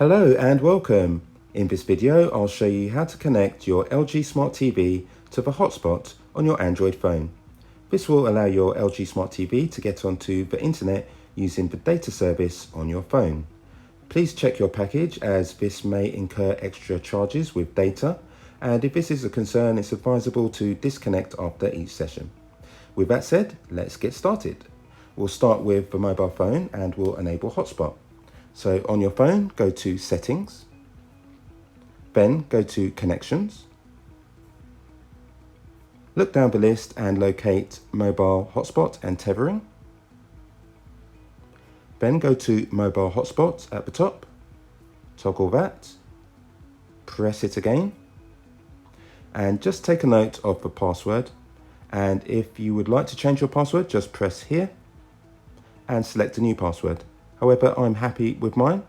Hello and welcome. In this video, I'll show you how to connect your LG Smart TV to the hotspot on your Android phone. This will allow your LG Smart TV to get onto the internet using the data service on your phone. Please check your package as this may incur extra charges with data, and if this is a concern, it's advisable to disconnect after each session. With that said, let's get started. We'll start with the mobile phone and we'll enable hotspot. So on your phone, go to Settings, then go to Connections. Look down the list and locate Mobile Hotspot and Tethering. Then go to Mobile Hotspot at the top, toggle that, press it again, and just take a note of the password. And if you would like to change your password, just press here and select a new password. However, I'm happy with mine.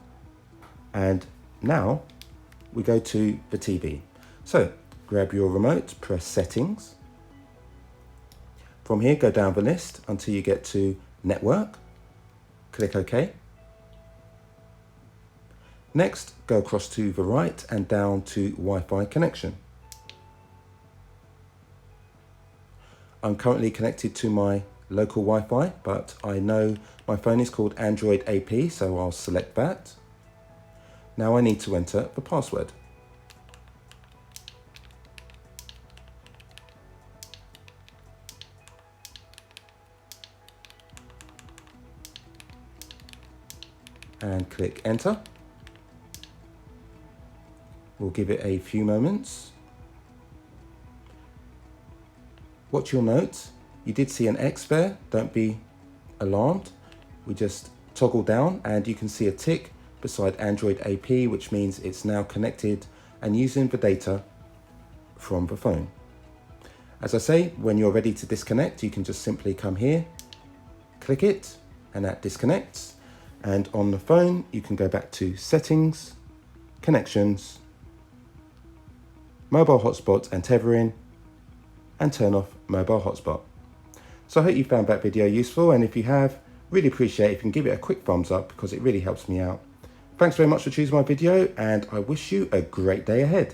And now we go to the TV. So grab your remote, press Settings. From here, go down the list until you get to Network. Click OK. Next, go across to the right and down to Wi-Fi connection. I'm currently connected to my local Wi-Fi, but I know my phone is called Android AP, so I'll select that. Now I need to enter the password. And click enter. We'll give it a few moments. What you'll note, you did see an X there, don't be alarmed. We just toggle down and you can see a tick beside Android AP, which means it's now connected and using the data from the phone. As I say, when you're ready to disconnect, you can just simply come here, click it, and that disconnects. And on the phone, you can go back to Settings, Connections, Mobile Hotspot and Tethering, and turn off Mobile Hotspot. So I hope you found that video useful, and if you have, really appreciate it if you can give it a quick thumbs up because it really helps me out. Thanks very much for choosing my video, and I wish you a great day ahead.